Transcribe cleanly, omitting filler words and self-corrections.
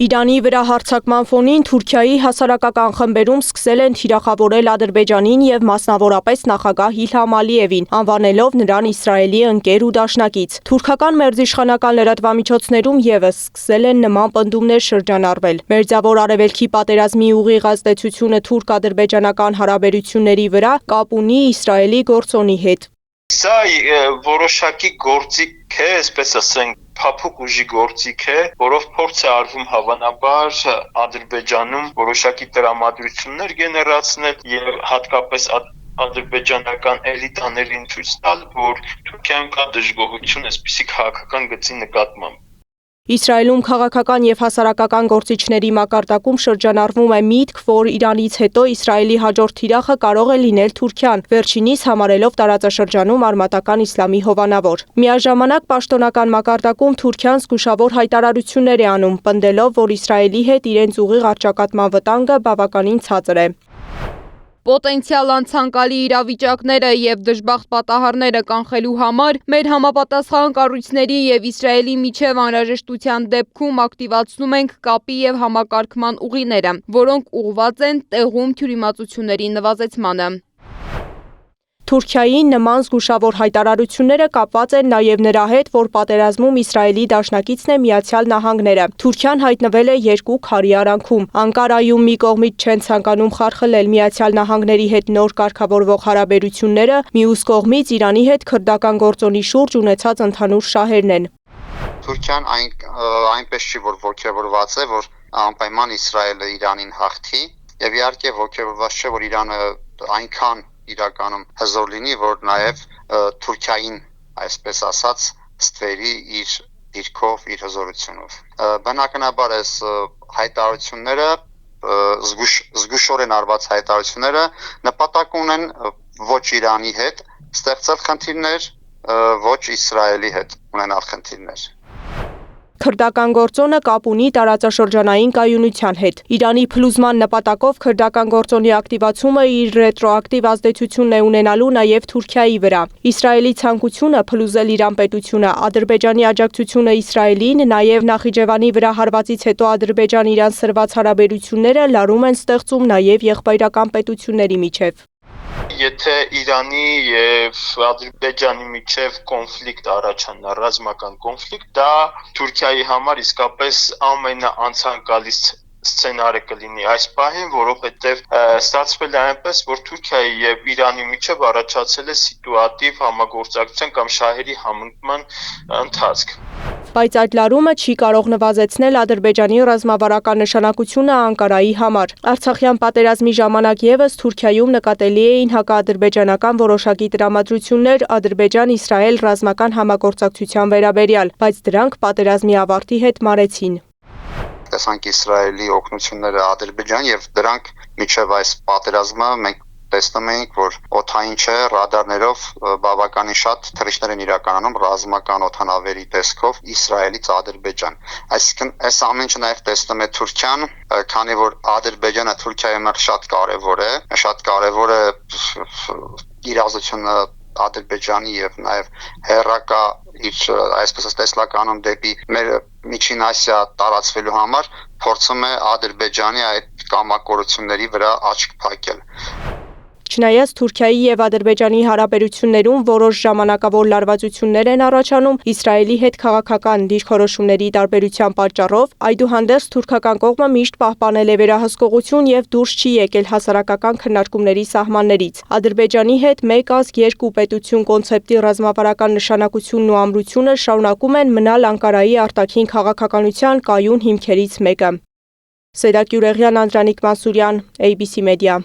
Իրանի վրա հարձակման ֆոնին Թուրքիայի հասարակական խմբերում սկսել են թիրախավորել Ադրբեջանին և մասնավորապես նախագահ Իլհամ Ալիևին, անվանելով նրան Իսրայելի ընկեր ու դաշնակից։ Թուրքական մերձիշխանական լրատվամիջոցներում ևս սկսել են նման պնդումներ շրջանառվել։ Մերձավոր Արևելքի պատերազմի ուղիղ ազդեցությունը թուրք-ադրբեջանական հարաբերությունների վրա կապ ունի Իսրայելի գործոնի հետ։ Սա որոշակի գործիք է, այսպես ասենք, փափուկ ուժի գործիք է, որով փորձ է արվում հավանաբար Ադրբեջանում որոշակի տրամադրություններ գեներացնել եւ հատկապես ադրբեջանական էլիտաներին ցույց տալ, որ Թուրքիայում կա դժգոհություն այսպիսի քաղաքական գծի նկատմամբ։ Իսրայելում քաղաքական և հասարակական գործիչների մակարդակում շրջանառվում է միտք, որ Իրանից հետո Իսրայելի հաջորդ թիրախը կարող է լինել Թուրքիան, վերջինիս համարելով տարածաշրջանում արմատական իսլամի հովանավոր։ Միաժամանակ պաշտոնական մակարդակում Թուրքիան զգուշավոր հայտարարություններ է անում, պնդելով, որ Իսրայելի հետ իրենց ուղիղ առճակատման վտանգը բավականին ցածր է։ Պոտենցիալ անցանկալի իրավիճակները և դժբախտ պատահարները կանխելու համար մեր համապատասխան կառույցների և Իսրայելի միջև անհրաժեշտության դեպքում ակտիվացնում ենք կապի և համակարգման ուղիները, որոնք ուղղված են տեղում թյուրիմացությունների նվազեցմանը։ Թուրքիայի նման զգուշավոր հայտարարությունները կապված են նաև նրա հետ, որ պատերազմում Իսրայելի դաշնակիցն է Միացյալ Նահանգները։ Թուրքիան հայտնվել է երկու քարի արանքում։ Անկարայում մի կողմից չեն ցանկանում խարխլել Միացյալ Նահանգների հետ նոր կարգավորվող հարաբերությունները, մյուս կողմից Իրանի հետ քրդական գործոնի շուրջ ունեցած ընդհանուր շահերն են։ Թուրքիան այնպես չի, որ ոգևորված է, որ անպայման Իսրայելը Իրանին հաղթի, եւ իհարկե ոգևորված չէ, որ Իրանը այնքան իրականում հզոր լինի, որ նաև Թուրքիային, այսպես ասած, ստվերի իր դիրքով, իր հզորությունով։ Բնականաբար այս հայտարարությունները, զգուշորեն արված հայտարարությունները նպատակ ունեն ոչ Իրանի հետ ստեղծել խնդիրներ, ոչ Իսրայելի հետ ունենալ խնդիրներ։ Քրդական գործոնը կապ ունի տարածաշրջանային կայունության հետ։ Իրանի փլուզման նպատակով քրդական գործոնի ակտիվացումը իր ռետրոակտիվ ազդեցությունն է ունենալու նաև Թուրքիայի վրա։ Իսրայելի ցանկությունը փլուզել Իրան պետությունը, Ադրբեջանի աջակցությունը Իսրայելին, նաև Նախիջևանի վրա հարվածից հետո Ադրբեջան-Իրան սրված հարաբերությունները լարում են ստեղծում նաև եղբայրական պետությունների միջև։ Եթե Իրանի եւ Ադրբեջանի միջև կոնֆլիկտ առաջանա, ռազմական կոնֆլիկտ, դա Թուրքիայի համար իսկապես ամենաանցանկալի սցենարը կլինի այս պահին, որովհետև ստացվել է այնպես, որ Թուրքիայի եւ Իրանի միջև առաջացել է սիտուատիվ համագործակցության կամ շահերի համընկման ընթացք։ Բայց այդ լարումը չի կարող նվազեցնել Ադրբեջանի ռազմավարական նշանակությունը Անկարայի համար։ Արցախյան պատերազմի ժամանակ ևս Թուրքիայում նկատելի էին հակաադրբեջանական որոշակի տրամադրություններ Ադրբեջան-Իսրայել ռազմական համագործակցության վերաբերյալ, բայց դրանք պատերազմի ավարտի հետ մարեցին։ Տեսանք Իսրայելի օգնությունները Ադրբեջան եւ դրանք միջև այս պատերազմը մենք տեսնում էինք, որ օդային չէ, ռադարներով բավականին շատ թռիչքներ են իրականում ռազմական օդանավերի տեսքով Իսրայելից Ադրբեջան։ Այսինքն այս ամեն ինչը նաև տեսնում է Թուրքիան, քանի որ Ադրբեջանը Թուրքիայի համար շատ կարևոր է իրազությունը Ադրբեջանի եւ նաեւ հերրակա իր այսպես տեսլականում դեպի մեր Միջին Ասիա տարածվելու համար փորձում է Ադրբեջանի այդ կամակորությունների վրա աչք փակել։ Չնայած Թուրքիայի և Ադրբեջանի հարաբերություններում որոշ ժամանակավոր լարվածություններ են առաջանում Իսրայելի հետ քաղաքական դիրքորոշումների տարբերության պատճառով, այդուհանդերձ թուրքական կողմը միշտ պահպանել է վերահսկողություն և դուրս չի եկել հասարակական քննարկումների սահմաններից։ Ադրբեջանի հետ մեկ ազգ երկու պետություն կոնցեպտի ռազմավարական նշանակությունն ու ամրությունը շարունակում են մնալ Անկարայի արտաքին քաղաքականության կայուն հիմքերից մեկը։ Սեդակ Յուրեղյան, Անդրանիկ Մանսուրյան, ABC Media։